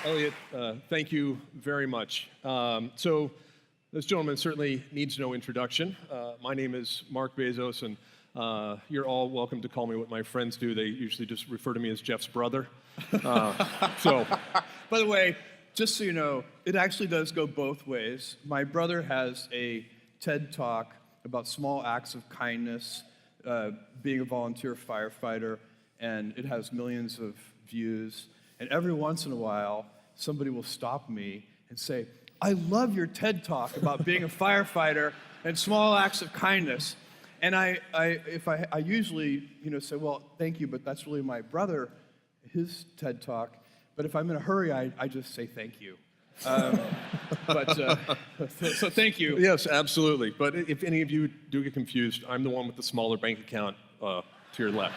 Elliot, thank you very much. So this gentleman certainly needs no introduction. My name is Mark Bezos, and you're all welcome to call me what my friends do. They usually just refer to me as Jeff's brother. So, by the way, just so you know, it actually does go both ways. My brother has a TED Talk about small acts of kindness, being a volunteer firefighter, and it has millions of views. And every once in a while, somebody will stop me and say, I love your TED Talk about being a firefighter and small acts of kindness. And I usually, say, well, thank you, but that's really my brother, his TED Talk. But if I'm in a hurry, I just say thank you. So thank you. Yes, absolutely. But if any of you do get confused, I'm the one with the smaller bank account to your left.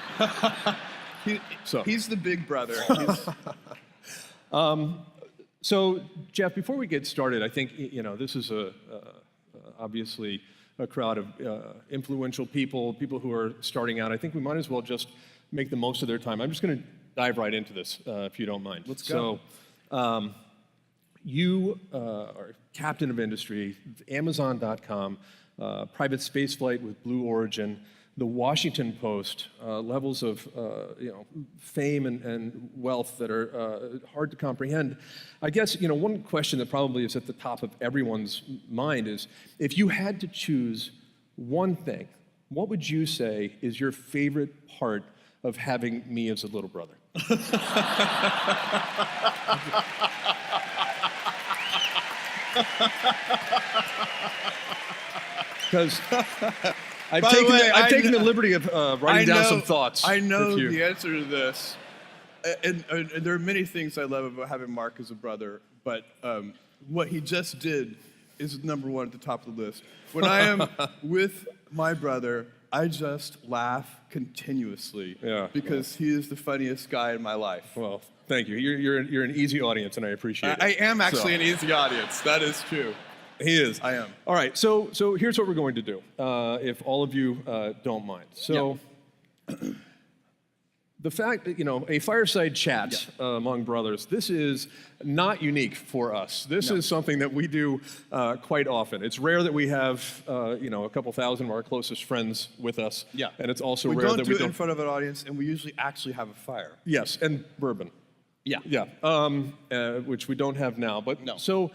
He's the big brother. So, Jeff, before we get started, I think this is obviously a crowd of influential people who are starting out. I think we might as well just make the most of their time. I'm just going to dive right into this, if you don't mind. Let's go. So, you are captain of industry, Amazon.com, private spaceflight with Blue Origin, the Washington Post, levels of fame and wealth that are hard to comprehend. I guess one question that probably is at the top of everyone's mind is, if you had to choose one thing, what would you say is your favorite part of having me as a little brother? Because I've taken the liberty of writing down some thoughts. I know the answer to this. And there are many things I love about having Mark as a brother, but what he just did is number one at the top of the list. When I am with my brother, I just laugh continuously because he is the funniest guy in my life. Well, thank you. You're an easy audience, and I appreciate it. I am actually an easy audience. That is true. He is. I am. All right, so here's what we're going to do, if all of you don't mind. So the fact that, a fireside chat among brothers, this is not unique for us. This is something that we do quite often. It's rare that we have, a couple thousand of our closest friends with us. Yeah. And it's also rare that we don't do it in front of an audience, and we usually actually have a fire. Yes, and bourbon. Yeah. Yeah, which we don't have now. But no. So,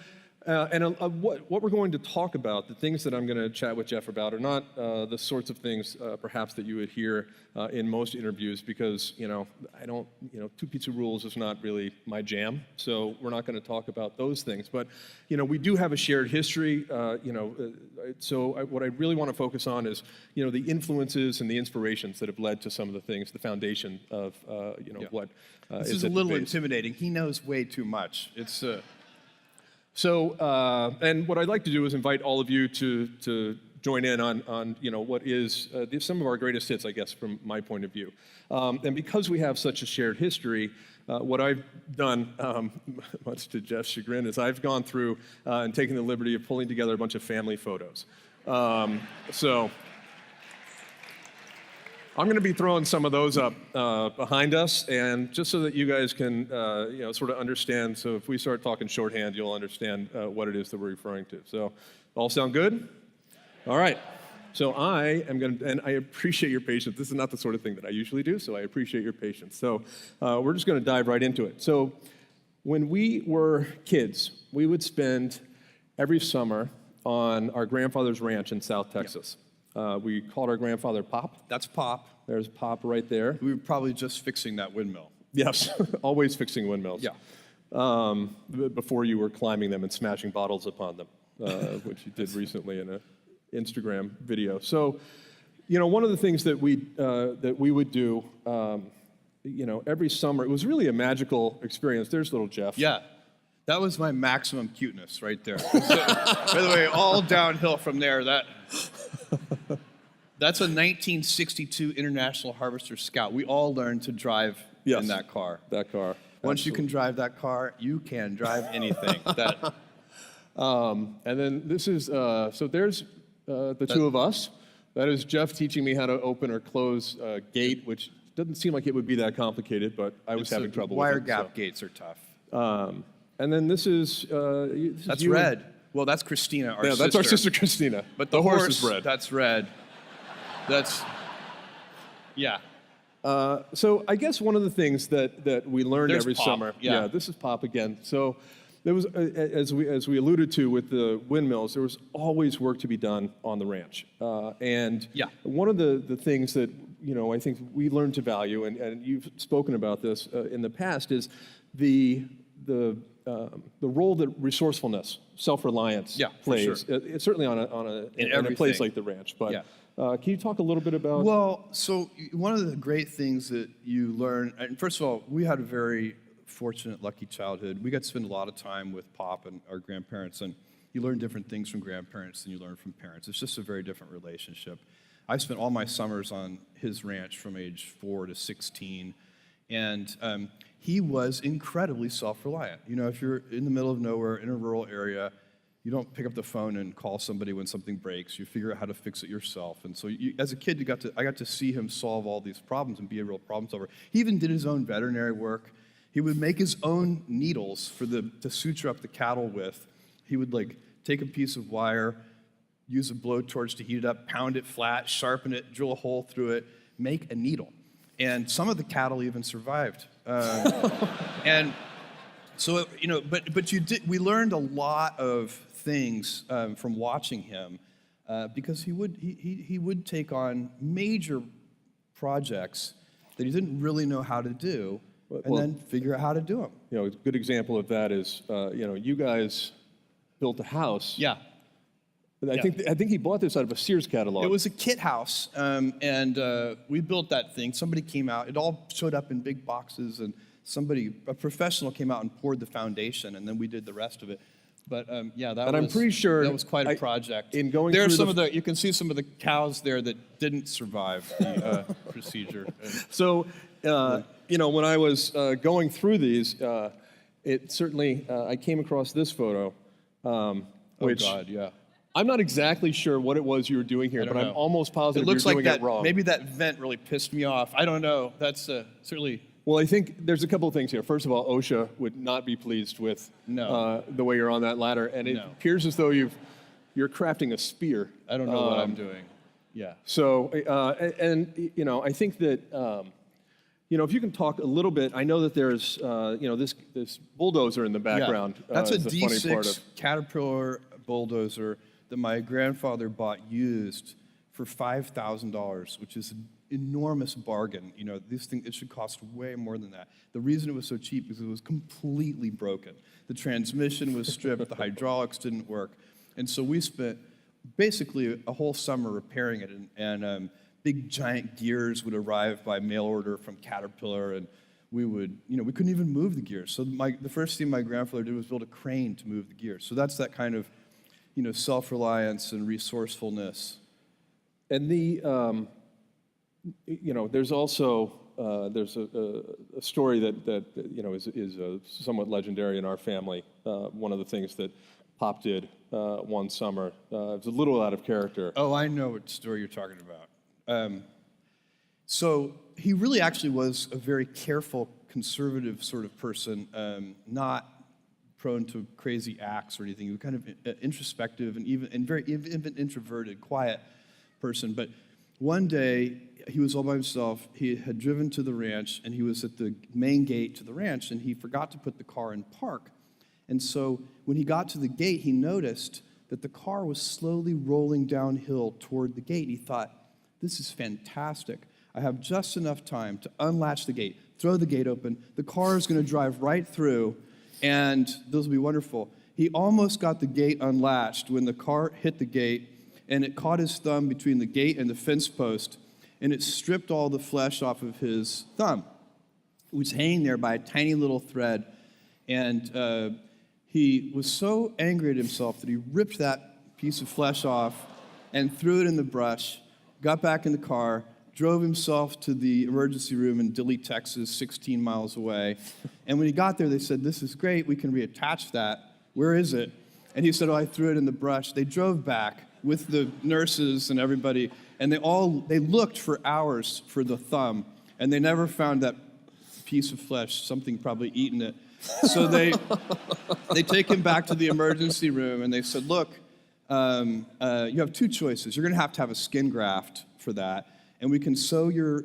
what we're going to talk about, the things that I'm going to chat with Jeff about, are not the sorts of things perhaps that you would hear in most interviews, because I don't, two pizza rules is not really my jam. So we're not going to talk about those things. But we do have a shared history. So what I really want to focus on is the influences and the inspirations that have led to some of the things, the foundation of what. This is a little intimidating. He knows way too much. It's. So, and what I'd like to do is invite all of you to join in on what is some of our greatest hits, I guess, from my point of view. And because we have such a shared history, what I've done, much to Jeff's chagrin, is I've gone through and taken the liberty of pulling together a bunch of family photos. So I'm going to be throwing some of those up behind us, and just so that you guys can, sort of understand. So if we start talking shorthand, you'll understand what it is that we're referring to. So, all sound good? All right. So I am going to, and I appreciate your patience. This is not the sort of thing that I usually do, so I appreciate your patience. So we're just going to dive right into it. So when we were kids, we would spend every summer on our grandfather's ranch in South Texas. We called our grandfather Pop. That's Pop. There's Pop right there. We were probably just fixing that windmill. Yes, always fixing windmills. Yeah. Before you were climbing them and smashing bottles upon them, which you did recently in an Instagram video. So, one of the things that we would do, every summer, it was really a magical experience. There's little Jeff. Yeah. That was my maximum cuteness right there. By the way, all downhill from there. That's a 1962 International Harvester Scout. We all learned to drive in that car. That car. Once you can drive that car, you can drive anything. And then this is, so there's the two of us. That is Jeff teaching me how to open or close a gate, which doesn't seem like it would be that complicated, but I was having trouble with it. Wire gap gates are tough. And then this is That's you and- Red. Well, that's Christina, our Yeah, sister. that's our sister Christina. But the horse is Red. That's Red. That's, yeah. So I guess one of the things that we learned There's every Pop, summer. yeah. This is Pop again. So there was, as we alluded to with the windmills, there was always work to be done on the ranch. And Yeah. one of the things that I think we learned to value, and you've spoken about this in the past, is the role that resourcefulness, self-reliance Yeah, for plays. sure. It's certainly in a place everything. like the ranch. But Yeah. can you talk a little bit about? Well, so one of the great things that you learn, and first of all, we had a very fortunate, lucky childhood. We got to spend a lot of time with Pop and our grandparents, and you learn different things from grandparents than you learn from parents. It's just a very different relationship. I spent all my summers on his ranch from age 4 to 16, and he was incredibly self-reliant. If you're in the middle of nowhere, in a rural area, you don't pick up the phone and call somebody when something breaks. You figure out how to fix it yourself. And so as a kid, I got to see him solve all these problems and be a real problem solver. He even did his own veterinary work. He would make his own needles to suture up the cattle with. He would take a piece of wire, use a blowtorch to heat it up, pound it flat, sharpen it, drill a hole through it, make a needle. And some of the cattle even survived. And so, we learned a lot of things from watching him because he would take on major projects that he didn't really know how to do, and then figure out how to do them. A good example of that is, you guys built a house. Yeah. I think he bought this out of a Sears catalog. It was a kit house, and we built that thing. Somebody came out. It all showed up in big boxes, and a professional came out and poured the foundation, and then we did the rest of it. But I'm pretty sure that was quite a project. In going There's through you can see some of the cows there that didn't survive the procedure. So, when I was going through these, it certainly I came across this photo, which oh God, yeah. I'm not exactly sure what it was you were doing here, but I'm almost positive It looks you're like doing that. it wrong. Maybe that vent really pissed me off. I don't know. That's certainly. Well, I think there's a couple of things here. First of all, OSHA would not be pleased with the way you're on that ladder, and it appears as though you're crafting a spear. I don't know what I'm doing. Yeah. So, I think that if you can talk a little bit, I know that there's this bulldozer in the background. Yeah. That's a is the funny part D6 of. Caterpillar bulldozer that my grandfather bought used for $5,000, which is an enormous bargain. This thing, it should cost way more than that. The reason it was so cheap is it was completely broken. The transmission was stripped, the hydraulics didn't work. And so we spent basically a whole summer repairing it, and big giant gears would arrive by mail order from Caterpillar, and we couldn't even move the gears. So the first thing my grandfather did was build a crane to move the gears. So that's that kind of, self-reliance and resourcefulness. And there's also there's a story that is somewhat legendary in our family. One of the things that Pop did one summer, it was a little out of character. Oh, I know what story you're talking about. So he really actually was a very careful, conservative sort of person, not prone to crazy acts or anything. He was kind of introspective and very even introverted, quiet person. But one day, he was all by himself. He had driven to the ranch, and he was at the main gate to the ranch, and he forgot to put the car in park. And so when he got to the gate, he noticed that the car was slowly rolling downhill toward the gate. He thought, this is fantastic. I have just enough time to unlatch the gate, throw the gate open. The car is going to drive right through, and this will be wonderful. He almost got the gate unlatched when the car hit the gate, and it caught his thumb between the gate and the fence post, and it stripped all the flesh off of his thumb. It was hanging there by a tiny little thread, and he was so angry at himself that he ripped that piece of flesh off and threw it in the brush, got back in the car, drove himself to the emergency room in Dilley, Texas, 16 miles away. And when he got there, they said, this is great, we can reattach that. Where is it? And he said, oh, I threw it in the brush. They drove back with the nurses and everybody, and they looked for hours for the thumb, and they never found that piece of flesh, something probably eaten it. So they take him back to the emergency room, and they said, look, you have two choices. You're going to have a skin graft for that, and we can sew your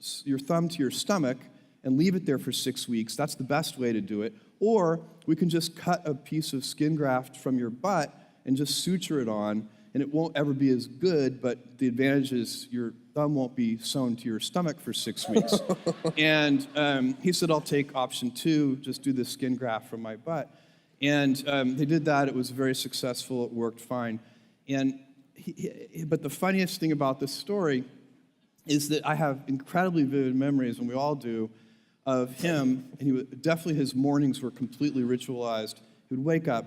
thumb to your stomach and leave it there for 6 weeks. That's the best way to do it. Or we can just cut a piece of skin graft from your butt and just suture it on, and it won't ever be as good, but the advantage is your thumb won't be sewn to your stomach for 6 weeks. And he said, I'll take option 2, just do the skin graft from my butt. And they did that. It was very successful. It worked fine. And but the funniest thing about this story is that I have incredibly vivid memories, and we all do, of him. And definitely his mornings were completely ritualized. He would wake up,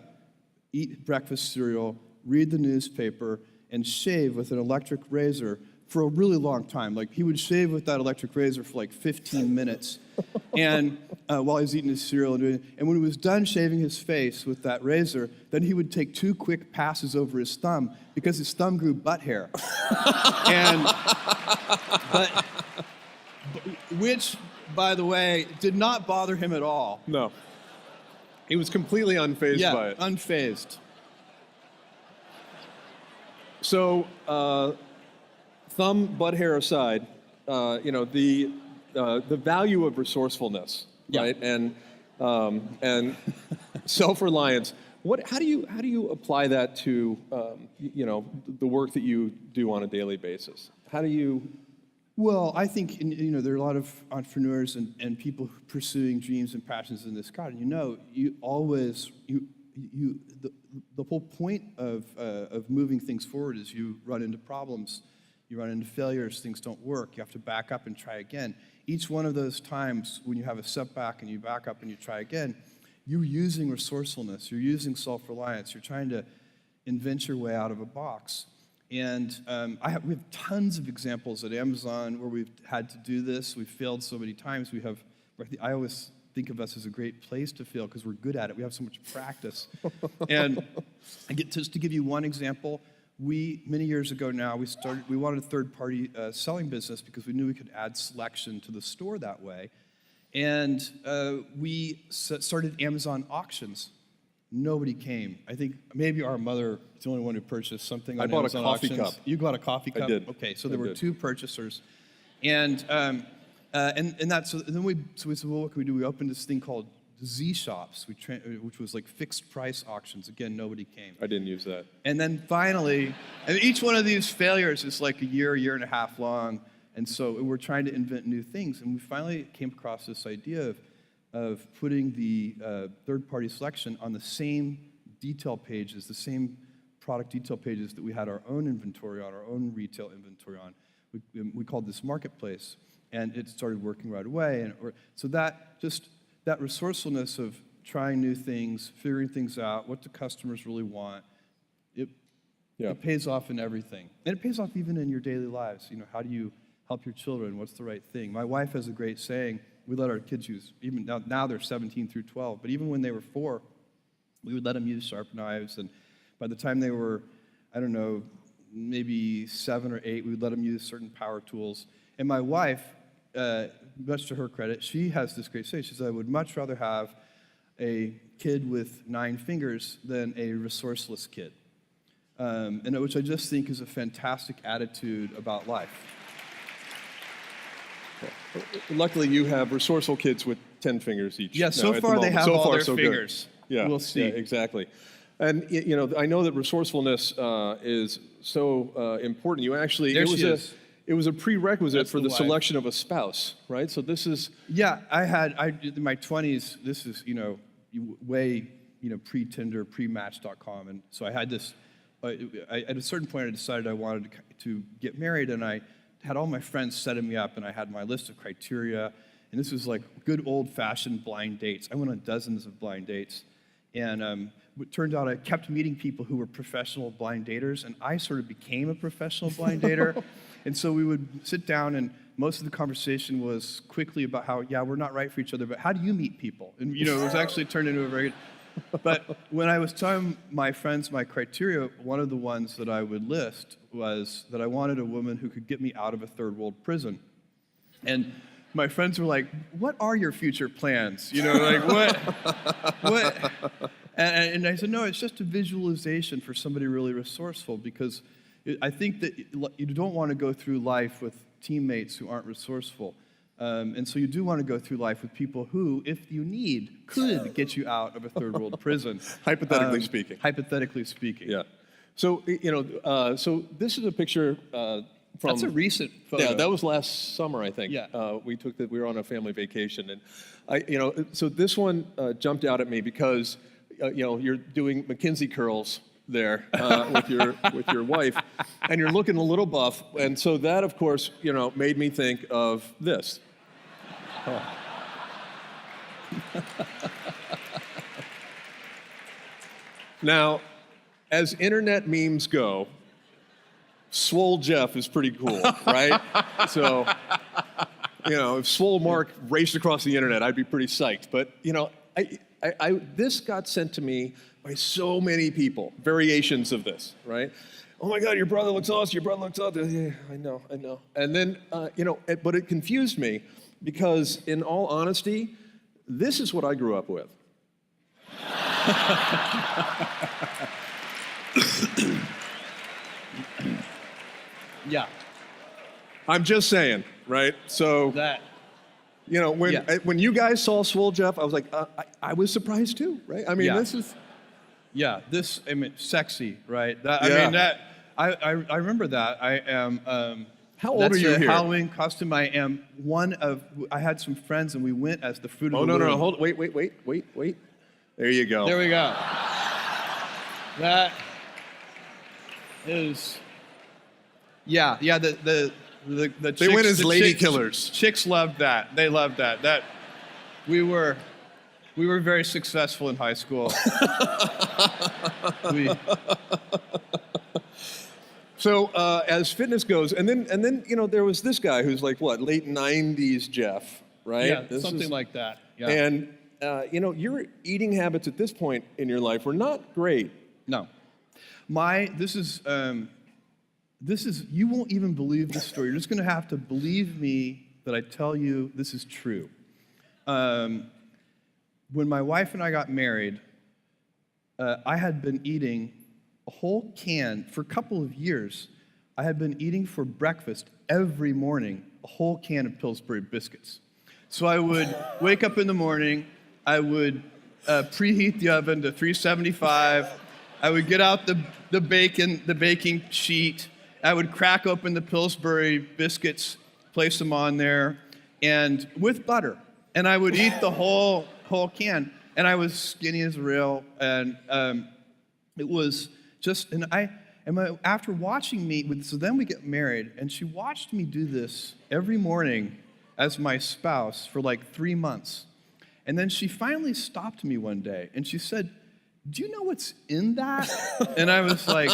eat breakfast cereal, read the newspaper, and shave with an electric razor for a really long time. Like, he would shave with that electric razor for like 15 minutes, and while he's eating his cereal. And when he was done shaving his face with that razor, then he would take 2 quick passes over his thumb because his thumb grew butt hair. but which, by the way, did not bother him at all. No. He was completely unfazed by it. Yeah, unfazed. So, thumb, butt hair aside, the value of resourcefulness, right, and self-reliance. How do you apply that to the work that you do on a daily basis? How do you? Well, I think there are a lot of entrepreneurs and people pursuing dreams and passions in this crowd. And you always the whole point of moving things forward is you run into problems, you run into failures, things don't work, you have to back up and try again. Each one of those times when you have a setback and you back up and you try again, you're using resourcefulness, you're using self-reliance, you're trying to invent your way out of a box. And we have tons of examples at Amazon where we've had to do this. We've failed so many times. I always think of us as a great place to fail because we're good at it. We have so much practice. And just to give you one example, many years ago now, we wanted a third-party selling business because we knew we could add selection to the store that way. And we started Amazon auctions. Nobody came. I think maybe our mother is the only one who purchased something on Amazon auctions. I bought a coffee cup. You got a coffee cup? I did. Okay, so there were 2 purchasers. And then we said, well, what can we do? We opened this thing called Z Shops, which was like fixed price auctions. Again, nobody came. I didn't use that. And then finally, and each one of these failures is like a year and a half long. And so we're trying to invent new things. And we finally came across this idea of putting the third-party selection on the same detail pages, the same product detail pages that we had our own inventory on, our own retail inventory on. We called this Marketplace, and it started working right away. So that resourcefulness of trying new things, figuring things out, what do customers really want, it pays off in everything. And it pays off even in your daily lives. How do you help your children? What's the right thing? My wife has a great saying. We let our kids use, even now they're 17 through 12, but even when they were 4, we would let them use sharp knives. And by the time they were, I don't know, maybe 7 or 8, we would let them use certain power tools. And my wife, much to her credit, she has this great saying. She says, I would much rather have a kid with 9 fingers than a resourceless kid. And which I just think is a fantastic attitude about life. Luckily, you have resourceful kids with 10 fingers each. Yeah, so far they have all their fingers. Yeah, we'll see. Yeah, exactly. And I know that resourcefulness is so important. You actually it was a prerequisite for the selection of a spouse, right? So this is in my 20s. This is way pre-Tinder, pre-Match.com, and so I had this. At a certain point, I decided I wanted to get married, and I had all my friends setting me up, and I had my list of criteria, and this was like good old-fashioned blind dates. I went on dozens of blind dates, and it turned out I kept meeting people who were professional blind daters, and I sort of became a professional blind dater. And so we would sit down, and most of the conversation was quickly about how, we're not right for each other, but how do you meet people? And it was actually turned into a very But when I was telling my friends my criteria, one of the ones that I would list was that I wanted a woman who could get me out of a third world prison. And my friends were like, "What are your future plans?" You know, like what? And I said, "No, it's just a visualization for somebody really resourceful because I think that you don't want to go through life with teammates who aren't resourceful." And so you do want to go through life with people who, if you need, could get you out of a third world prison. Hypothetically speaking. Hypothetically speaking. Yeah. So, so this is a picture from... That's a recent photo. Yeah, that was last summer, I think. Yeah. We were on a family vacation. And, so this one jumped out at me because, you're doing McKinsey curls there with your wife, and you're looking a little buff. And so that, of course, made me think of this. Oh. Now, as internet memes go, Swole Jeff is pretty cool, right? So, if Swole Mark raced across the internet, I'd be pretty psyched. But, this got sent to me by so many people, variations of this, right? Oh my God, your brother looks awesome, your brother looks awesome. Yeah, I know. And then, but it confused me because in all honesty, this is what I grew up with. Yeah. I'm just saying, right? So, That. when you guys saw Swole Jeff, I was like, I was surprised too, right? I mean, Yeah. this is... Yeah, sexy, right? Yeah. I remember that. I am. How old that's are you a here? Halloween costume. I had some friends and we went as the fruit of Oh, the no, loom. hold, wait. There you go. There we go. That is. Yeah. The chicks, They went as the lady chicks- killers. Chicks loved that. They loved that. That we were very successful in high school. So as fitness goes, and then there was this guy who's like what, late '90s Jeff, right? Yeah, something like that. Yeah. And your eating habits at this point in your life were not great. No. This is you won't even believe this story. You're just going to have to believe me that I tell you this is true. When my wife and I got married, I had been eating a whole can for a couple of years. I had been eating for breakfast every morning a whole can of Pillsbury biscuits. So I would wake up in the morning, I would preheat the oven to 375. I would get out the baking sheet. I would crack open the Pillsbury biscuits, place them on there, and with butter. And I would eat the whole can. And I was skinny as a rail. And it was just, after watching me, so then we get married, and she watched me do this every morning as my spouse for like 3 months. And then she finally stopped me one day, and she said, "Do you know what's in that?" And I was like,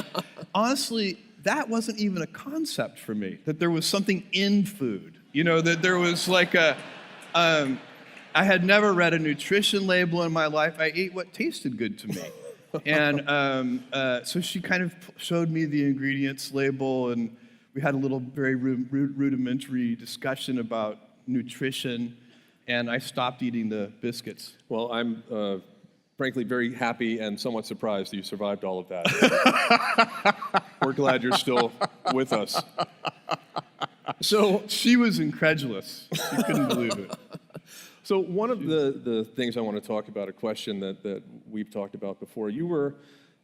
honestly, that wasn't even a concept for me, that there was something in food. That there was like I had never read a nutrition label in my life. I ate what tasted good to me. And so she kind of showed me the ingredients label, and we had a little very rudimentary discussion about nutrition, and I stopped eating the biscuits. Well, I'm frankly very happy and somewhat surprised that you survived all of that. We're glad you're still with us. So she was incredulous. She couldn't believe it. So one of the things I want to talk about, a question that we've talked about before, you were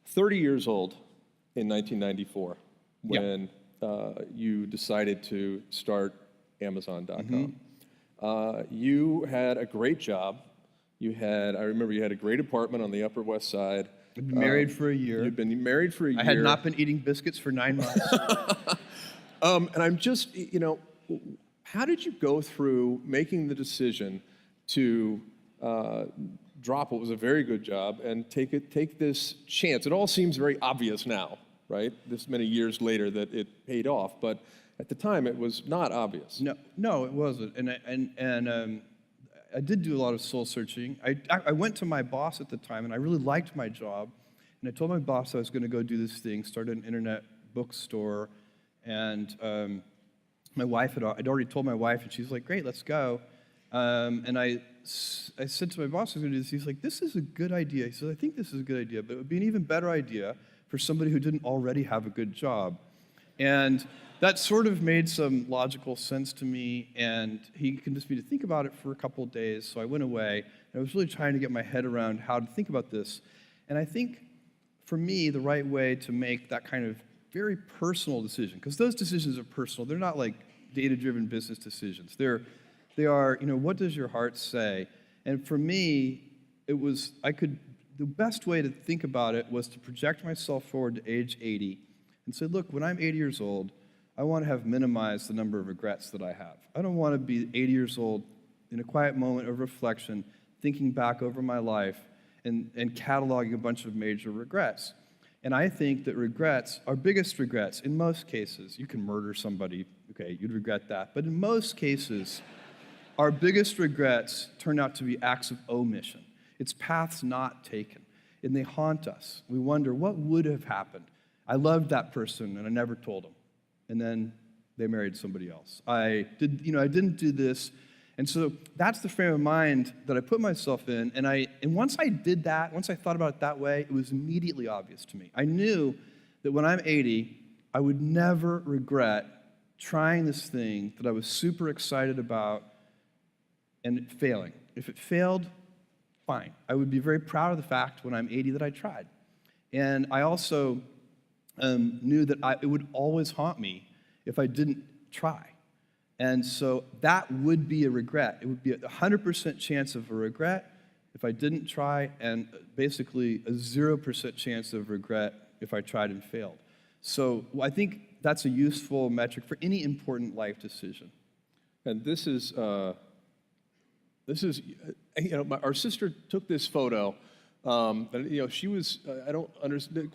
30 years old in 1994 when you decided to start Amazon.com. You had a great job. I remember you had a great apartment on the Upper West Side. I've been married for a year. You've been married for a year. I had not been eating biscuits for 9 months. And I'm just, how did you go through making the decision to drop what was a very good job and take this chance? It all seems very obvious now, right? This many years later that it paid off, but at the time it was not obvious. No, it wasn't. And I did do a lot of soul searching. I went to my boss at the time, and I really liked my job. And I told my boss I was going to go do this thing, start an internet bookstore, and I'd already told my wife, and she's like, great, let's go. And I said to my boss, I was going to do this. He's like, this is a good idea. He said, I think this is a good idea, but it would be an even better idea for somebody who didn't already have a good job. And that sort of made some logical sense to me, and he convinced me to think about it for a couple of days, so I went away, and I was really trying to get my head around how to think about this. And I think, for me, the right way to make that kind of very personal decision, because those decisions are personal, they're not like data-driven business decisions. They are, what does your heart say? And for me, the best way to think about it was to project myself forward to age 80 and say, look, when I'm 80 years old, I want to have minimized the number of regrets that I have. I don't want to be 80 years old in a quiet moment of reflection, thinking back over my life and cataloging a bunch of major regrets. And I think that regrets, our biggest regrets, in most cases, you can murder somebody, okay, you'd regret that, but in most cases, our biggest regrets turn out to be acts of omission. It's paths not taken, and they haunt us. We wonder, what would have happened? I loved that person, and I never told them. And then they married somebody else. I didn't do this. And so that's the frame of mind that I put myself in. And once I did that, once I thought about it that way, it was immediately obvious to me. I knew that when I'm 80, I would never regret trying this thing that I was super excited about and it failing. If it failed, fine. I would be very proud of the fact when I'm 80 that I tried. And I also knew that it would always haunt me if I didn't try. And so that would be a regret. It would be a 100% chance of a regret if I didn't try, and basically a 0% chance of regret if I tried and failed. So I think that's a useful metric for any important life decision. And this is our sister took this photo. She was, I don't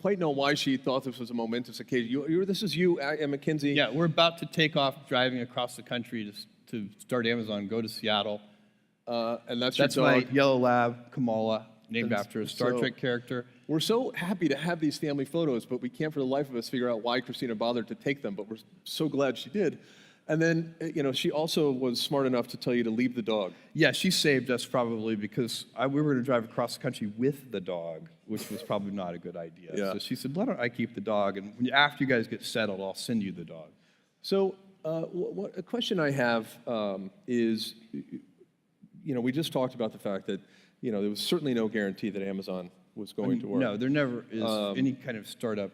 quite know why she thought this was a momentous occasion. This is you at McKinsey. Yeah, we're about to take off driving across the country to start Amazon, go to Seattle. And that's your dog. My yellow lab, Kamala, named after a Star Trek character. We're so happy to have these family photos, but we can't for the life of us figure out why Christina bothered to take them, but we're so glad she did. And then, she also was smart enough to tell you to leave the dog. Yeah, she saved us probably because we were going to drive across the country with the dog, which was probably not a good idea. Yeah. So she said, why don't I keep the dog, and after you guys get settled, I'll send you the dog. So a question I have is, we just talked about the fact that, there was certainly no guarantee that Amazon was going to work. No, there never is any kind of startup.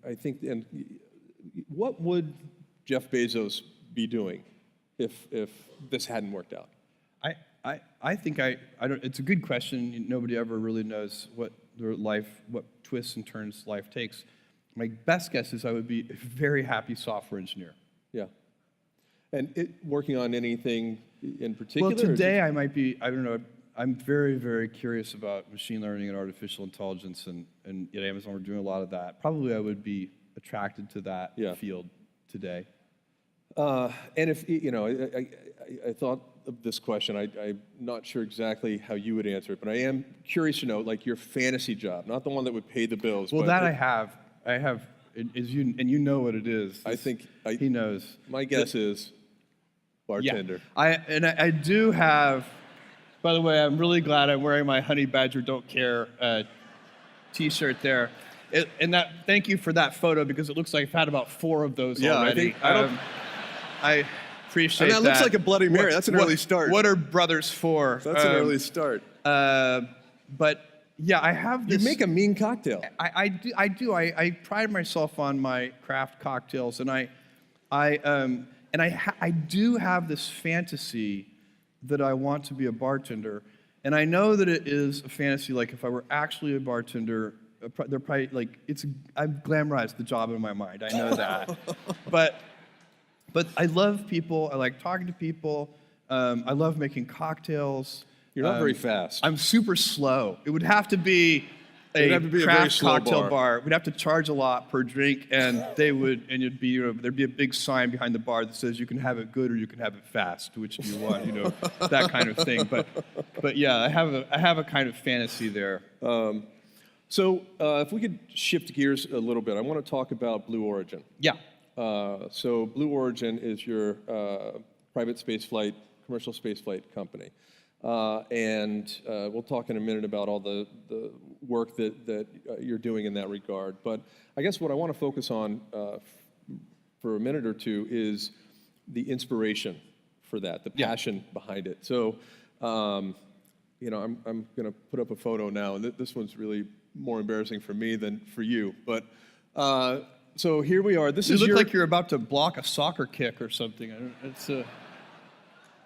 I think, and what would Jeff Bezos be doing if this hadn't worked out? I think I don't. It's a good question. Nobody ever really knows what twists and turns life takes. My best guess is I would be a very happy software engineer. Yeah. And working on anything in particular? Well, today I might be. I don't know. I'm very, very curious about machine learning and artificial intelligence, and at Amazon we're doing a lot of that. Probably I would be attracted to that field today. And if, I thought of this question, I'm not sure exactly how you would answer it, but I am curious to know, like, your fantasy job, not the one that would pay the bills. Well, that I have, and you know what it is. I think he knows. My guess is bartender. Yeah, I do have, by the way, I'm really glad I'm wearing my Honey Badger Don't Care t-shirt there. Thank you for that photo, because it looks like I've had about 4 of those already. I appreciate that. And that looks like a Bloody Mary. That's an early start. What are brothers for? That's an early start. But yeah, I have this. You make a mean cocktail. I do. I pride myself on my craft cocktails, and I do have this fantasy that I want to be a bartender, and I know that it is a fantasy. Like, if I were actually a bartender, they're probably like I've glamorized the job in my mind. I know that, but I love people. I like talking to people. I love making cocktails. You're not very fast. I'm super slow. It would have to be a craft cocktail bar. We'd have to charge a lot per drink, and it'd be, there'd be a big sign behind the bar that says you can have it good or you can have it fast. Which do you want? That kind of thing. But yeah, I have a kind of fantasy there. So if we could shift gears a little bit, I want to talk about Blue Origin. Yeah. So Blue Origin is your private spaceflight, commercial spaceflight company. And we'll talk in a minute about all the work that you're doing in that regard. But I guess what I want to focus on for a minute or two is the inspiration for that, the passion behind it. So, I'm going to put up a photo now, and this one's really more embarrassing for me than for you. But so here we are. You look like you're about to block a soccer kick or something.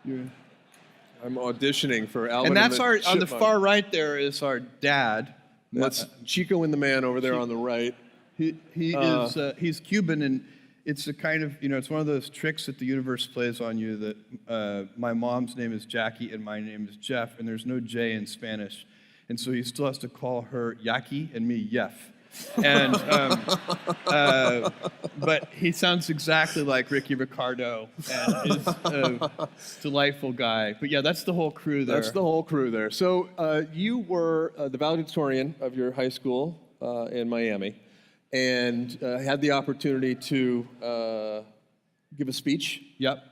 I'm auditioning for Alvin And that's the on the Chipmunk. far right there is our dad. That's Chico and the Man over there on the right. He's Cuban, and it's a kind of, it's one of those tricks that the universe plays on you that my mom's name is Jackie and my name is Jeff, and there's no J in Spanish. And so he still has to call her Yaki and me Yef. And but he sounds exactly like Ricky Ricardo, and is a delightful guy. But yeah, that's the whole crew there. That's the whole crew there. So you were the valedictorian of your high school in Miami, and had the opportunity to give a speech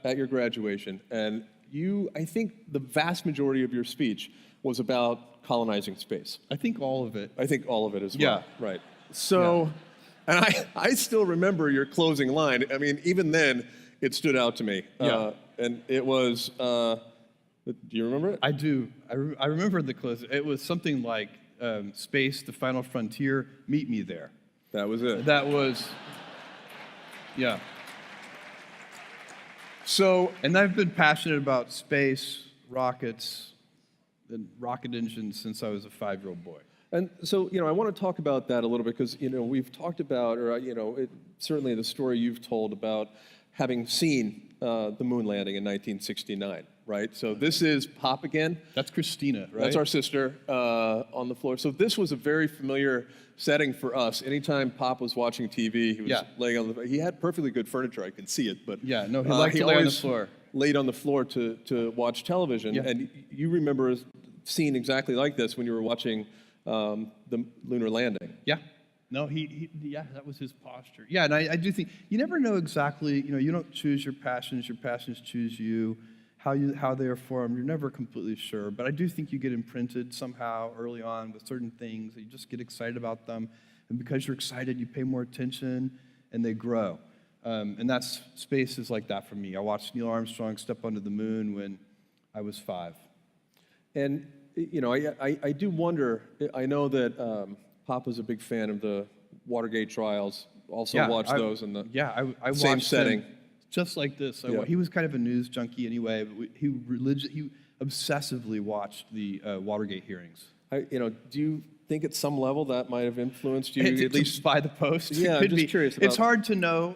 at your graduation. And I think the vast majority of your speech was about colonizing space. I think all of it. I think all of it as well. Yeah. Right. So, and I still remember your closing line. I mean, even then, it stood out to me. Yeah. And it was, do you remember it? I do. I remember the close. It was something like space, the final frontier, meet me there. That was it. That was, yeah. So, and I've been passionate about space, rockets, and rocket engines since I was a 5-year-old boy. and so, I want to talk about that a little bit because, we've talked about, or, certainly the story you've told about having seen the moon landing in 1969, right? So this is Pop again. That's Christina, right? That's our sister on the floor. So this was a very familiar setting for us. Anytime Pop was watching TV, he was laying on he had perfectly good furniture. I could see it, but he liked to lay on the floor. Laid on the floor to watch television. Yeah. And you remember a scene exactly like this when you were watching the lunar landing. Yeah. No, that was his posture. Yeah, and I do think you never know exactly, you don't choose your passions choose you, how they are formed. You're never completely sure, but I do think you get imprinted somehow early on with certain things. You just get excited about them, and because you're excited, you pay more attention, and they grow. And space is like that for me. I watched Neil Armstrong step onto the moon when I was 5. And, I do wonder, I know that Pop was a big fan of the Watergate trials, also watched those in the I same watched setting. Them just like this. He was kind of a news junkie anyway, but he obsessively watched the Watergate hearings. Do you think at some level that might have influenced you, At least by the Post? Yeah, I'm just curious about. It's hard to know.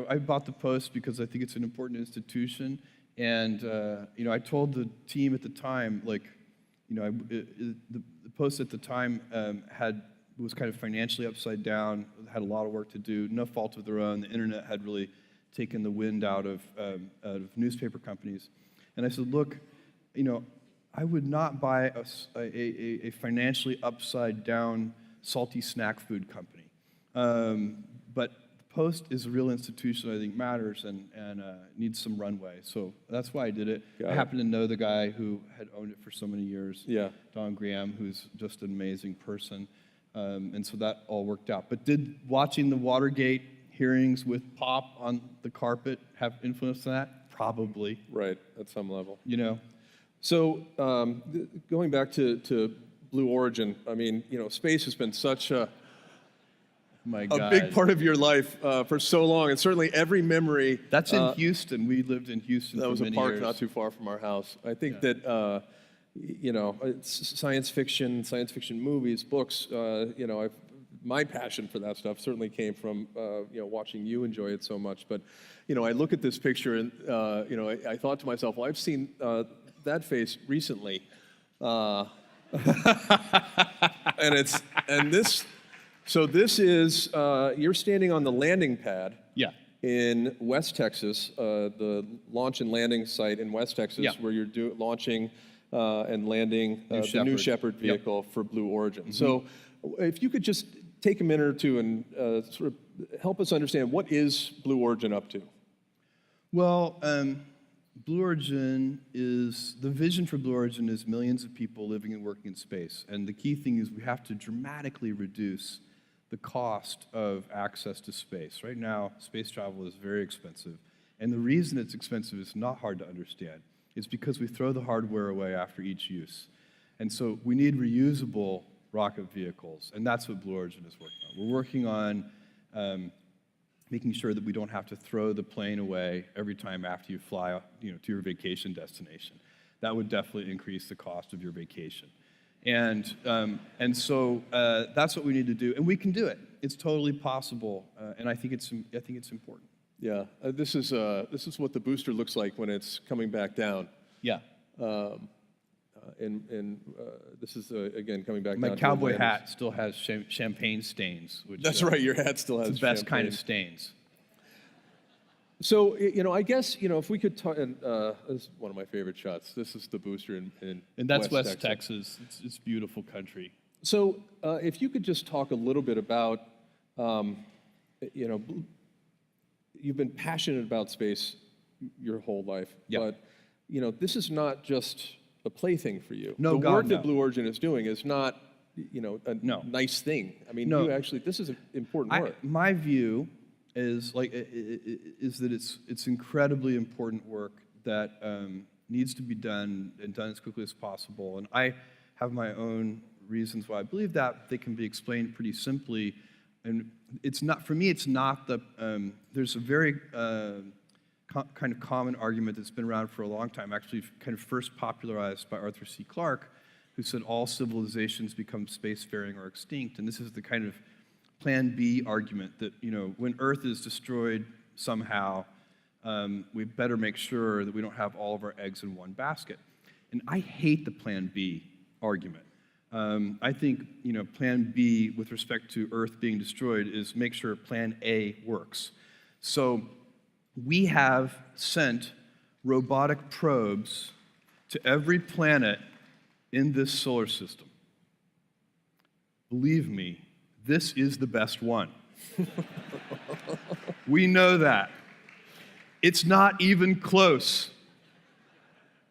I bought the Post because I think it's an important institution, and I told the team at the time, the Post at the time was kind of financially upside down, had a lot of work to do, no fault of their own. The internet had really taken the wind out of newspaper companies. And I said, look, I would not buy a financially upside down salty snack food company. But the Post is a real institution I think matters and needs some runway. So that's why I did it. I happen to know the guy who had owned it for so many years, Don Graham, who's just an amazing person. And so that all worked out. But did watching the Watergate hearings with Pop on the carpet have influence on that? Probably. Right, at some level. So, going back to Blue Origin, I mean, space has been such a big part of your life for so long, and certainly every memory. That's in Houston. We lived in Houston for many years. That was a park not too far from our house. I think that, it's science fiction movies, books, my passion for that stuff certainly came from, watching you enjoy it so much. But, I look at this picture and, I thought to myself, well, I've seen that face recently. So this is, you're standing on the landing pad in West Texas, the launch and landing site in West Texas, where you're launching and landing the New Shepard vehicle for Blue Origin. Mm-hmm. So if you could just take a minute or two and sort of help us understand, what is Blue Origin up to? Well, Blue Origin is, the vision for Blue Origin is millions of people living and working in space. And the key thing is we have to dramatically reduce the cost of access to space. Right now, space travel is very expensive. And the reason it's expensive is not hard to understand. It's because we throw the hardware away after each use. And so we need reusable rocket vehicles. And that's what Blue Origin is working on. We're working on making sure that we don't have to throw the plane away every time after you fly, to your vacation destination. That would definitely increase the cost of your vacation. And so that's what we need to do, and we can do it. It's totally possible, and I think it's important. Yeah, this is what the booster looks like when it's coming back down. Yeah. And this is again coming back My down. cowboy hat still has champagne stains. Which, That's right. Your hat still has it's the best champagne. kind of stains. So, I guess, if we could talk, and this is one of my favorite shots. This is the booster in And that's West Texas. It's beautiful country. So, if you could just talk a little bit about, you've been passionate about space your whole life, Yep. but, this is not just a plaything for you. No, the God, work no. that Blue Origin is doing is not, a No. nice thing. I mean, No. this is important work. My view is that it's incredibly important work that needs to be done and done as quickly as possible. And I have my own reasons why I believe that. They can be explained pretty simply. And it's not, for me, it's not the, there's a very kind of common argument that's been around for a long time, actually kind of first popularized by Arthur C. Clarke, who said all civilizations become spacefaring or extinct. And this is the kind of Plan B argument that, when Earth is destroyed somehow, we better make sure that we don't have all of our eggs in one basket. And I hate the Plan B argument. I think, Plan B with respect to Earth being destroyed is make sure Plan A works. So we have sent robotic probes to every planet in this solar system. Believe me, this is the best one. We know that. It's not even close.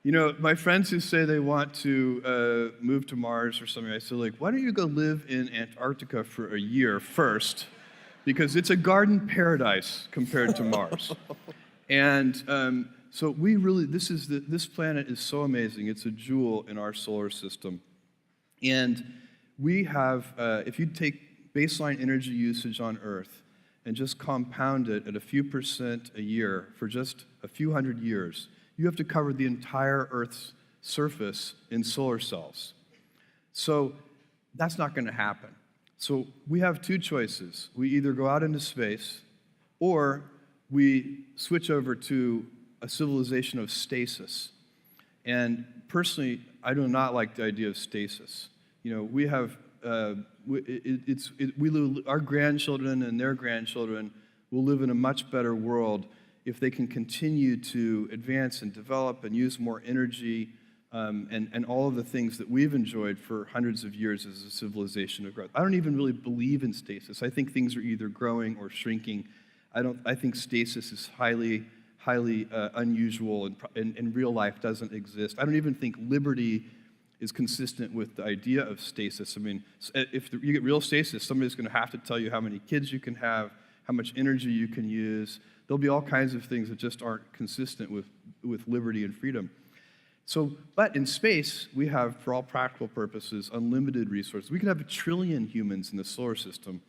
My friends who say they want to move to Mars or something, I say, why don't you go live in Antarctica for a year first? Because it's a garden paradise compared to Mars. And so we really, this planet is so amazing. It's a jewel in our solar system. And we have, if you take baseline energy usage on Earth and just compound it at a few % a year for just a few hundred years, you have to cover the entire Earth's surface in solar cells. So that's not going to happen. So we have two choices. We either go out into space or we switch over to a civilization of stasis. And personally, I do not like the idea of stasis. We have, our grandchildren and their grandchildren will live in a much better world if they can continue to advance and develop and use more energy and all of the things that we've enjoyed for hundreds of years as a civilization of growth. I don't even really believe in stasis. I think things are either growing or shrinking. I think stasis is highly unusual and in real life doesn't exist. I don't even think liberty is consistent with the idea of stasis. I mean, if you get real stasis, somebody's going to have to tell you how many kids you can have, how much energy you can use. There'll be all kinds of things that just aren't consistent with liberty and freedom. So, but in space, we have, for all practical purposes, unlimited resources. We could have 1 trillion humans in the solar system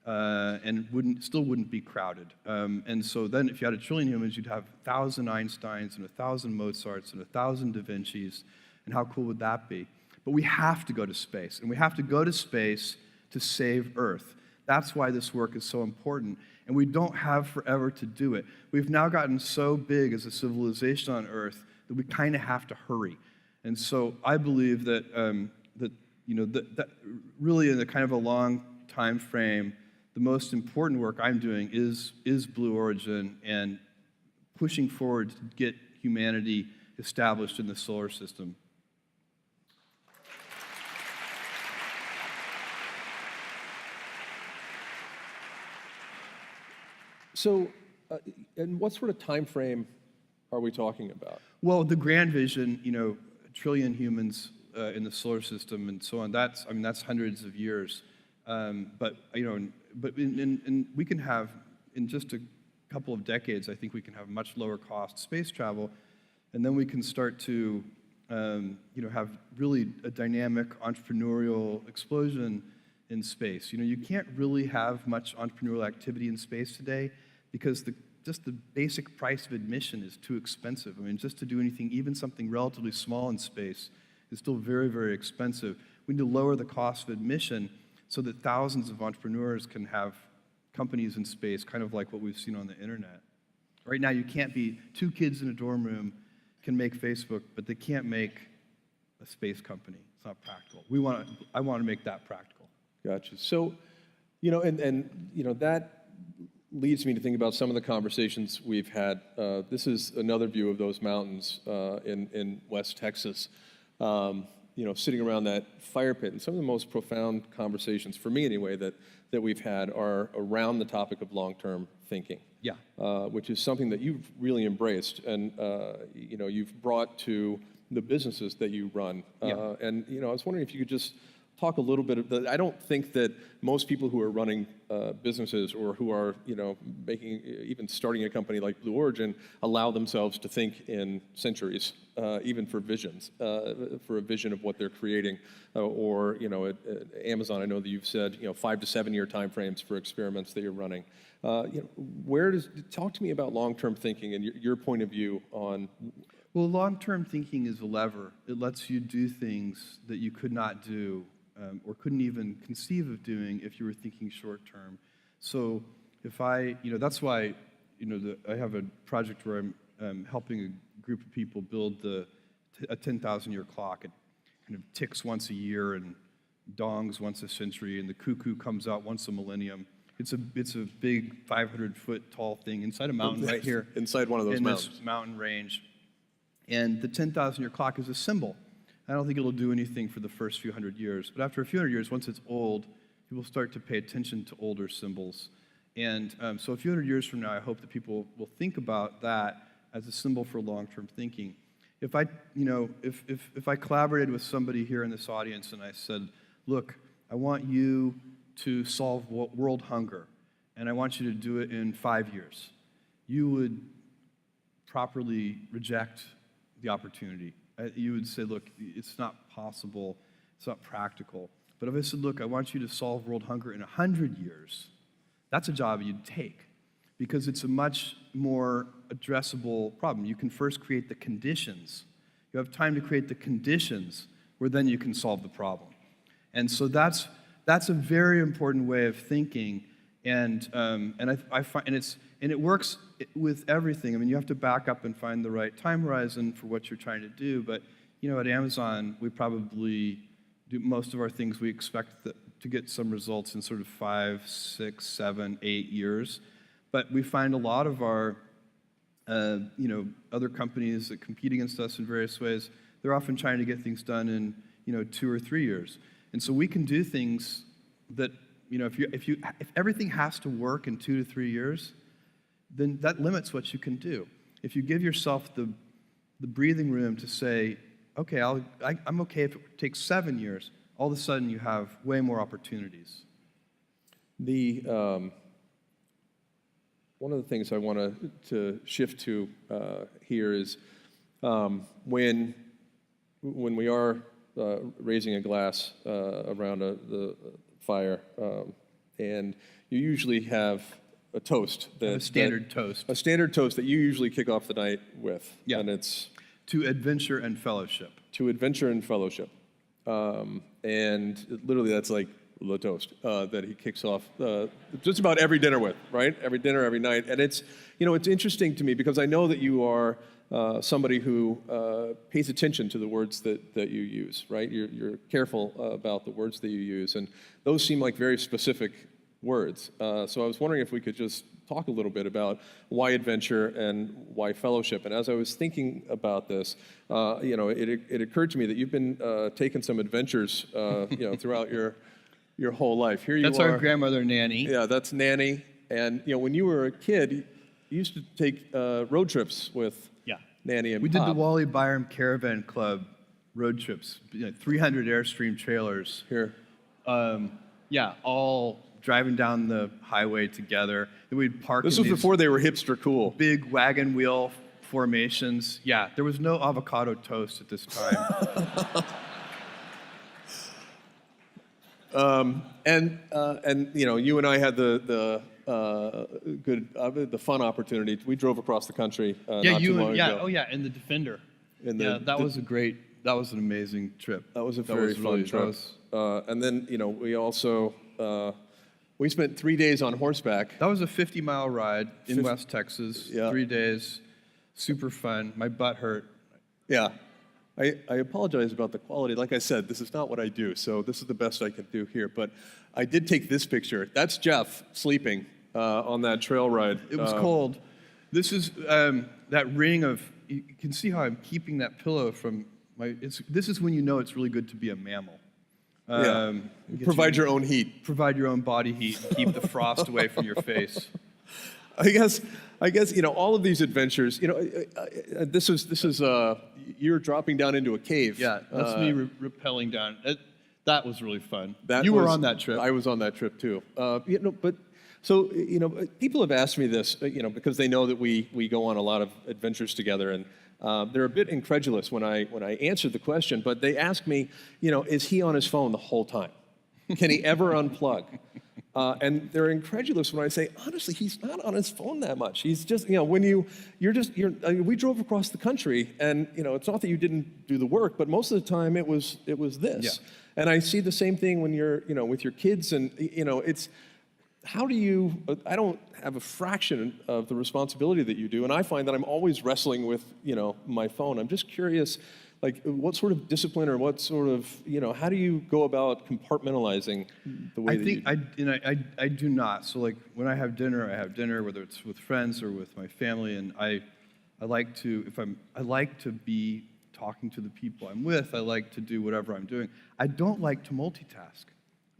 and still wouldn't be crowded. And so then if you had 1 trillion humans, you'd have 1,000 Einsteins and 1,000 Mozarts and 1,000 Da Vincis. And how cool would that be? But we have to go to space. And we have to go to space to save Earth. That's why this work is so important. And we don't have forever to do it. We've now gotten so big as a civilization on Earth that we kind of have to hurry. And so I believe that, that really in a kind of a long time frame, the most important work I'm doing is Blue Origin and pushing forward to get humanity established in the solar system. So, and what sort of time frame are we talking about? Well, the grand vision, a trillion humans in the solar system and so on. That's hundreds of years. But we can have in just a couple of decades, I think we can have much lower cost space travel, and then we can start to have really a dynamic entrepreneurial explosion in space. You can't really have much entrepreneurial activity in space today because just the basic price of admission is too expensive. I mean, just to do anything, even something relatively small in space, is still very, very expensive. We need to lower the cost of admission so that thousands of entrepreneurs can have companies in space, kind of like what we've seen on the internet. Right now, you can't be two kids in a dorm room can make Facebook, but they can't make a space company. It's not practical. I want to make that practical. Gotcha. So, that leads me to think about some of the conversations we've had. This is another view of those mountains in West Texas. Sitting around that fire pit, and some of the most profound conversations, for me anyway, that we've had are around the topic of long-term thinking. Yeah. Which is something that you've really embraced, and you've brought to the businesses that you run. Yeah. And I was wondering if you could just talk a little bit. I don't think that most people who are running businesses or who are even starting a company like Blue Origin allow themselves to think in centuries, even for visions, for a vision of what they're creating. Or at Amazon, I know that you've said 5 to 7 year timeframes for experiments that you're running. Talk to me about long-term thinking and your point of view on. Well, long-term thinking is a lever. It lets you do things that you could not do or couldn't even conceive of doing if you were thinking short-term. So if that's why, I have a project where I'm helping a group of people build a 10,000-year clock. It kind of ticks once a year and dongs once a century, and the cuckoo comes out once a millennium. It's a big 500-foot tall thing inside a mountain right here. Inside one of those mountains. In this mountain range. And the 10,000-year clock is a symbol. I don't think it'll do anything for the first few hundred years. But after a few hundred years, once it's old, people start to pay attention to older symbols. And so a few hundred years from now, I hope that people will think about that as a symbol for long-term thinking. If I collaborated with somebody here in this audience and I said, look, I want you to solve world hunger, and I want you to do it in 5 years, you would properly reject the opportunity. You would say, look, it's not possible, it's not practical. But if I said, look, I want you to solve world hunger in 100 years, that's a job you'd take because it's a much more addressable problem. You can first create the conditions. You have time to create the conditions where then you can solve the problem. And so that's a very important way of thinking, and I find it works with everything. I mean, you have to back up and find the right time horizon for what you're trying to do. But at Amazon, we probably do most of our things. We expect to get some results in sort of 5, 6, 7, 8 years. But we find a lot of our other companies that compete against us in various ways, they're often trying to get things done in 2 or 3 years. And so we can do things that if everything has to work in 2 to 3 years, then that limits what you can do. If you give yourself the breathing room to say, okay, I'm okay if it takes 7 years, all of a sudden you have way more opportunities. One of the things I want to shift to here is when we are raising a glass around the fire, and you usually have a toast. A standard toast. A standard toast that you usually kick off the night with. Yeah. And it's to adventure and fellowship. To adventure and fellowship. And literally that's like the toast that he kicks off just about every dinner with, right? Every dinner, every night. And it's interesting to me because I know that you are somebody who pays attention to the words that you use, right? You're careful about the words that you use, and those seem like very specific words. So I was wondering if we could just talk a little bit about why adventure and why fellowship. And as I was thinking about this, it occurred to me that you've been taking some adventures, throughout your whole life. Here you are. That's our grandmother, Nanny. Yeah, that's Nanny. And when you were a kid, you used to take road trips with Nanny and We Pop. did the Wally Byram Caravan Club road trips, 300 Airstream trailers. Here. All driving down the highway together. Then we'd park This in was these before they were hipster cool. big wagon wheel formations. Yeah, there was no avocado toast at this time. And you and I had the fun opportunity. We drove across the country not too long ago. And the Defender. And that was an amazing trip. That was a very fun trip. And then we also we spent 3 days on horseback. That was a 50-mile ride in West Texas. Yeah. 3 days, super fun. My butt hurt. Yeah. I apologize about the quality. Like I said, this is not what I do, so this is the best I can do here. But I did take this picture. That's Jeff sleeping on that trail ride. It was cold. This is that ring of, you can see how I'm keeping that pillow from this is when you know it's really good to be a mammal. Provide your own heat. Provide your own body heat and keep the frost away from your face. I guess all of these adventures. This is you're dropping down into a cave. Yeah, that's me rappelling down. That was really fun. You were on that trip. I was on that trip too. People have asked me this, because they know that we go on a lot of adventures together, and they're a bit incredulous when I answer the question. But they ask me, is he on his phone the whole time? Can he ever unplug? And they're incredulous when I say, honestly, he's not on his phone that much. He's just, we drove across the country, and it's not that you didn't do the work, but most of the time it was this. Yeah. And I see the same thing when you're, with your kids, and it's. How do you, I don't have a fraction of the responsibility that you do, and I find that I'm always wrestling with, my phone. I'm just curious, what sort of discipline or what sort of, how do you go about compartmentalizing the way I do not. So when I have dinner, whether it's with friends or with my family, and I like to be talking to the people I'm with. I like to do whatever I'm doing. I don't like to multitask.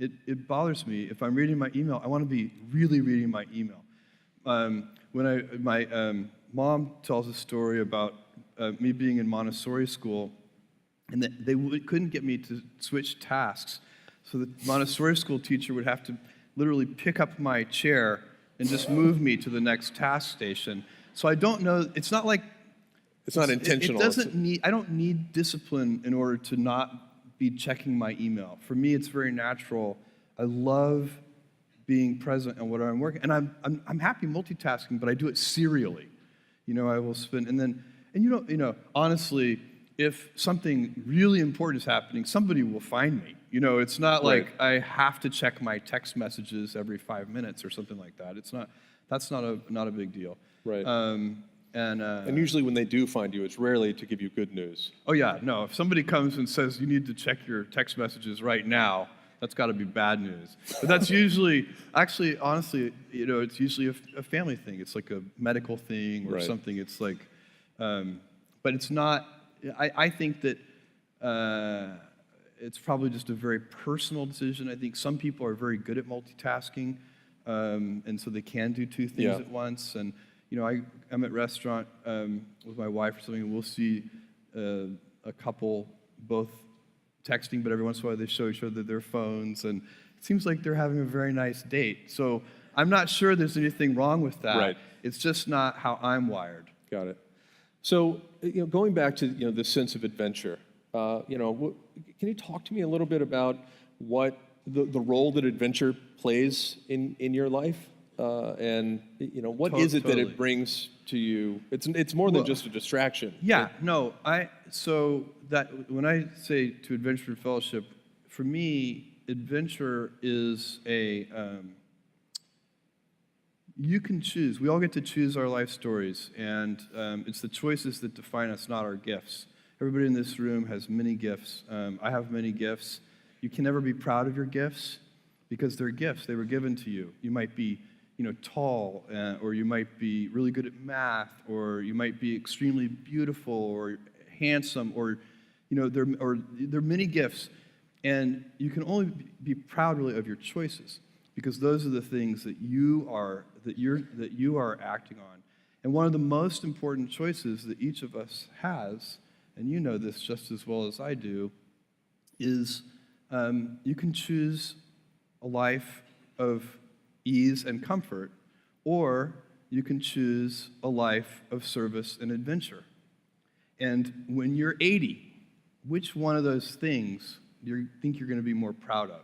It bothers me. If I'm reading my email, I want to be really reading my email. My mom tells a story about me being in Montessori school, and that they couldn't get me to switch tasks. So the Montessori school teacher would have to literally pick up my chair and just move me to the next task station. So I don't know. It's not like it's not intentional. It doesn't need. I don't need discipline in order to not be checking my email. For me, it's very natural. I love being present in what I'm working, and I'm happy multitasking, but I do it serially. I will spend, and honestly, if something really important is happening, somebody will find me. It's not like I have to check my text messages every 5 minutes or something like that. It's not. That's not a big deal. Right. And usually when they do find you, it's rarely to give you good news. Oh yeah, no. If somebody comes and says you need to check your text messages right now, that's got to be bad news. But that's usually, actually, honestly, it's usually a family thing. It's like a medical thing or something. It's like, but it's not. I think that it's probably just a very personal decision. I think some people are very good at multitasking, and so they can do two things at once. And I'm at a restaurant with my wife or something, and we'll see a couple both texting, but every once in a while they show each other their phones, and it seems like they're having a very nice date. So I'm not sure there's anything wrong with that. Right. It's just not how I'm wired. Got it. So going back to this sense of adventure, can you talk to me a little bit about what the role that adventure plays in your life? And what is it that it brings to you? It's more than just a distraction. Yeah, no. So that when I say to Adventure Fellowship, for me, adventure is you can choose. We all get to choose our life stories, and it's the choices that define us, not our gifts. Everybody in this room has many gifts. I have many gifts. You can never be proud of your gifts because they're gifts. They were given to you. You might be tall, or you might be really good at math, or you might be extremely beautiful or handsome, or there are many gifts, and you can only be proud really of your choices, because those are the things that you are acting on. And one of the most important choices that each of us has, and you know this just as well as I do, is you can choose a life of ease and comfort, or you can choose a life of service and adventure. And when you're 80, which one of those things do you think you're going to be more proud of?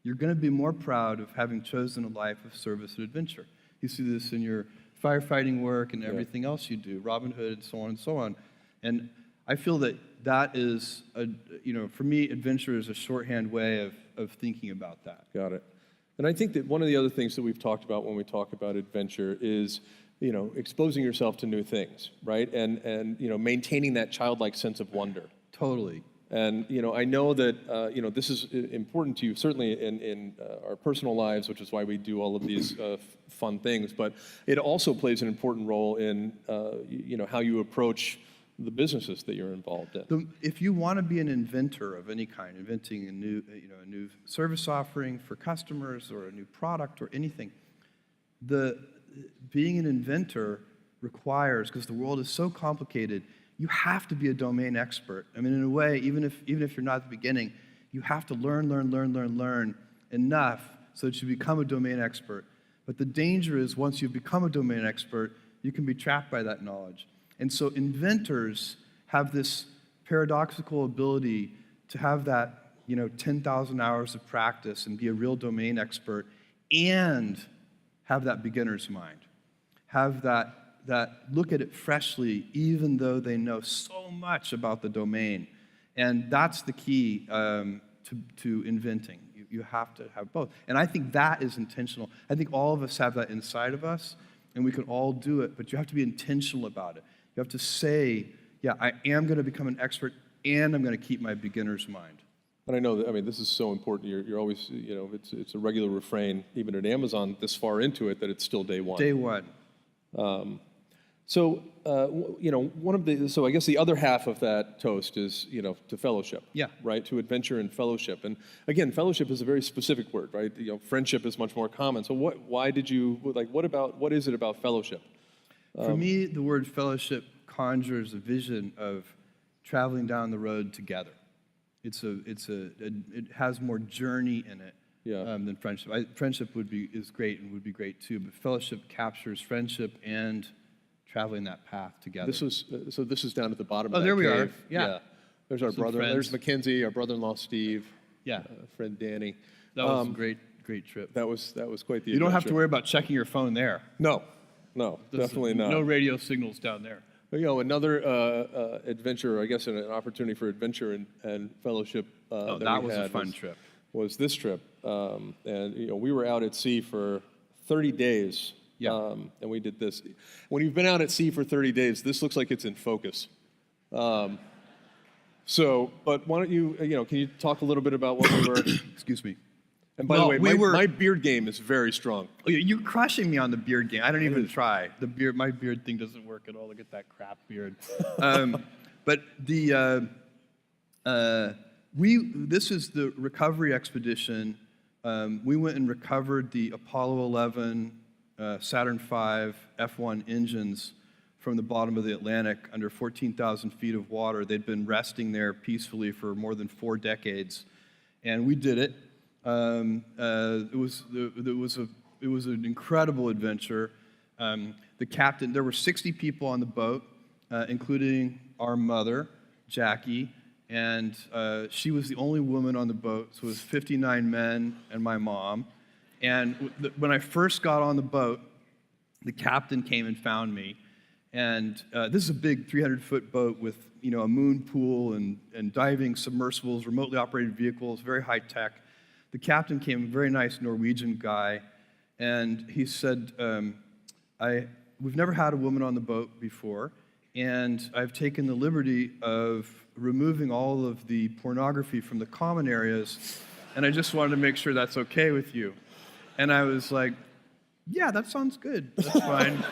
You're going to be more proud of having chosen a life of service and adventure. You see this in your firefighting work and everything else you do, Robin Hood, and so on and so on. And I feel that is, for me, adventure is a shorthand way of thinking about that. Got it. And I think that one of the other things that we've talked about when we talk about adventure is, exposing yourself to new things, right? And maintaining that childlike sense of wonder. Totally. And, I know that, this is important to you, certainly in our personal lives, which is why we do all of these fun things, but it also plays an important role in, how you approach the businesses that you're involved in. If you want to be an inventor of any kind, inventing a new service offering for customers or a new product or anything, being an inventor requires, because the world is so complicated, you have to be a domain expert. I mean, in a way, even if you're not at the beginning, you have to learn enough so that you become a domain expert. But the danger is once you've become a domain expert, you can be trapped by that knowledge. And so inventors have this paradoxical ability to have that, 10,000 hours of practice and be a real domain expert and have that beginner's mind. Have that look at it freshly, even though they know so much about the domain. And that's the key to inventing. You have to have both. And I think that is intentional. I think all of us have that inside of us, and we can all do it, but you have to be intentional about it. You have to say, yeah, I am going to become an expert, and I'm going to keep my beginner's mind. And I know that, this is so important. You're always, it's a regular refrain, even at Amazon, this far into it, that it's still day one. Day one. So I guess the other half of that toast is, to fellowship. Yeah. Right? To adventure and fellowship. And again, fellowship is a very specific word, right? Friendship is much more common. So what is it about fellowship? For me, the word fellowship conjures a vision of traveling down the road together. It has more journey in it than friendship. Friendship is great and would be great too, but fellowship captures friendship and traveling that path together. This is down at the bottom of that there we are. cave. Yeah. There's our brother. friends. There's Mackenzie, our brother-in-law Steve. Yeah. Friend Danny. That was a great trip. That was quite the. You don't have to worry about checking your phone there. No, definitely not. No radio signals down there. Another adventure, I guess, an opportunity for adventure and fellowship. That was a fun trip. Was this trip, and we were out at sea for 30 days. Yeah. And we did this. When you've been out at sea for 30 days, this looks like it's in focus. But why don't you, can you talk a little bit about what we were? Excuse me. And by the way, my beard game is very strong. Oh, you're crushing me on the beard game. I don't even try. My beard thing doesn't work at all. Look at that crap beard. But this is the recovery expedition. We went and recovered the Apollo 11, Saturn V, F1 engines from the bottom of the Atlantic under 14,000 feet of water. They'd been resting there peacefully for more than 4 decades, and we did it. It was an incredible adventure. The captain, there were 60 people on the boat, including our mother, Jackie, and she was the only woman on the boat, so it was 59 men and my mom. And when I first got on the boat, the captain came and found me. And this is a big 300-foot boat with a moon pool and diving submersibles, remotely operated vehicles, very high tech. The captain came, a very nice Norwegian guy, and he said, we've never had a woman on the boat before, and I've taken the liberty of removing all of the pornography from the common areas, and I just wanted to make sure that's okay with you. And I was like, yeah, that sounds good. That's fine.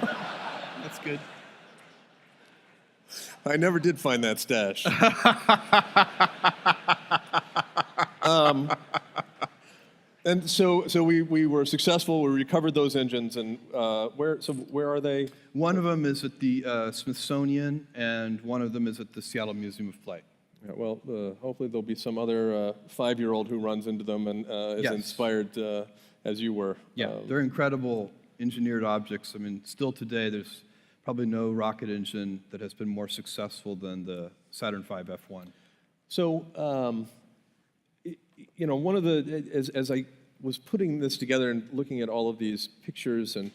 That's good. I never did find that stash. And so we were successful. We recovered those engines, and where are they? One of them is at the Smithsonian, and one of them is at the Seattle Museum of Flight. Yeah, well, hopefully there'll be some other 5-year-old who runs into them and is Yes. inspired as you were. Yeah, they're incredible engineered objects. I mean, still today, there's probably no rocket engine that has been more successful than the Saturn V F1. So, one of the, as I was putting this together and looking at all of these pictures and,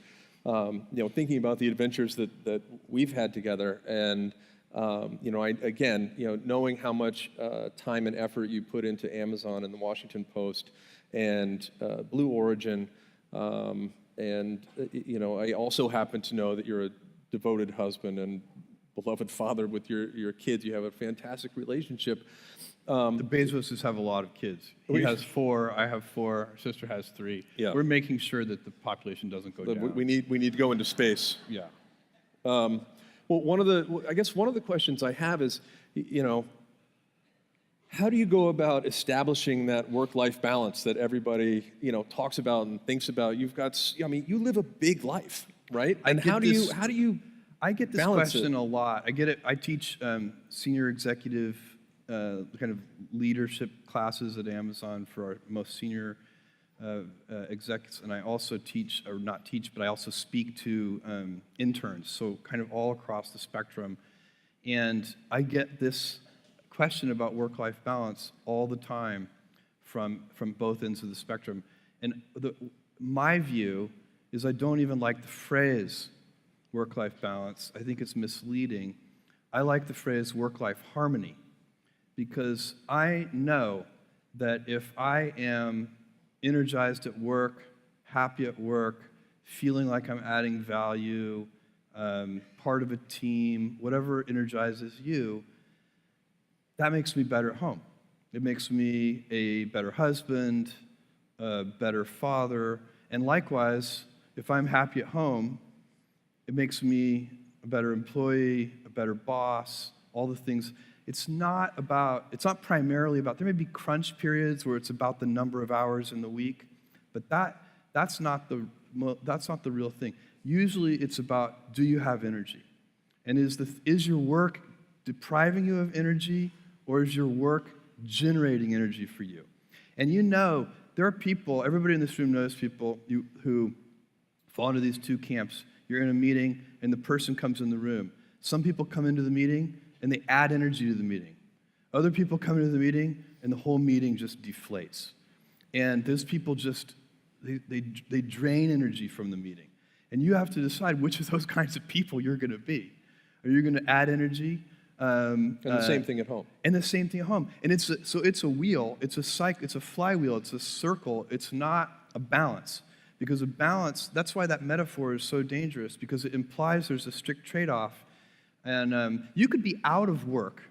thinking about the adventures that we've had together, and, knowing how much time and effort you put into Amazon and the Washington Post and Blue Origin, I also happen to know that you're a devoted husband and beloved father with your kids. You have a fantastic relationship. The Bezoses have a lot of kids. He has 4, I have 4, our sister has 3. Yeah. We're making sure that the population doesn't go down. We need to go into space. Yeah. Well, one of the questions I have is, how do you go about establishing that work-life balance that everybody, talks about and thinks about? You live a big life, right? And how do you I get this question a lot. I get it. I teach senior executive kind of leadership classes at Amazon for our most senior execs, and I also teach, or not teach, but I also speak to interns, so kind of all across the spectrum. And I get this question about work-life balance all the time from both ends of the spectrum. And my view is I don't even like the phrase work-life balance. I think it's misleading. I like the phrase work-life harmony, because I know that if I am energized at work, happy at work, feeling like I'm adding value, part of a team, whatever energizes you, that makes me better at home. It makes me a better husband, a better father, and likewise, if I'm happy at home, it makes me a better employee, a better boss, all the things. It's not primarily about, there may be crunch periods where it's about the number of hours in the week, but that's not the real thing. Usually it's about, do you have energy? And is your work depriving you of energy, or is your work generating energy for you? And there are people, everybody in this room knows people who fall into these 2 camps. You're in a meeting and the person comes in the room. Some people come into the meeting and they add energy to the meeting. Other people come into the meeting and the whole meeting just deflates. And those people just, they drain energy from the meeting. And you have to decide which of those kinds of people you're going to be. Are you going to add energy? And the same thing at home. And the same thing at home. And it's a wheel, it's a cycle, it's a flywheel, it's a circle, it's not a balance. Because a balance, that's why that metaphor is so dangerous, because it implies there's a strict trade-off. And you could be out of work,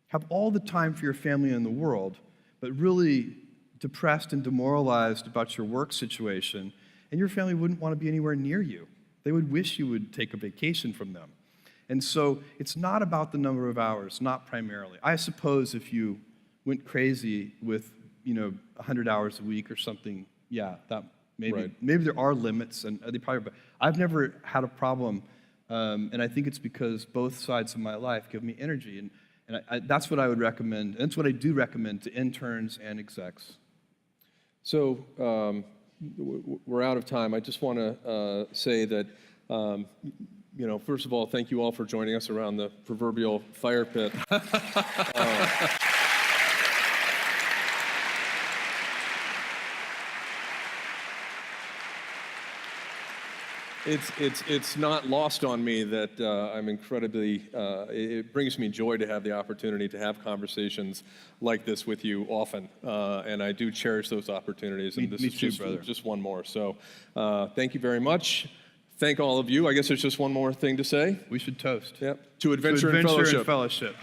have all the time for your family in the world, but really depressed and demoralized about your work situation, and your family wouldn't want to be anywhere near you. They would wish you would take a vacation from them. And so it's not about the number of hours, not primarily. I suppose if you went crazy with 100 hours a week or something, yeah, that maybe there are limits, and they probably. But I've never had a problem, and I think it's because both sides of my life give me energy, and that's what I would recommend. And that's what I do recommend to interns and execs. So we're out of time. I just want to say that. First of all, thank you all for joining us around the proverbial fire pit. It's not lost on me that I'm incredibly, it brings me joy to have the opportunity to have conversations like this with you often, and I do cherish those opportunities, and this is just one more. So thank you very much. Thank all of you. I guess there's just one more thing to say. We should toast. Yep. To adventure and fellowship.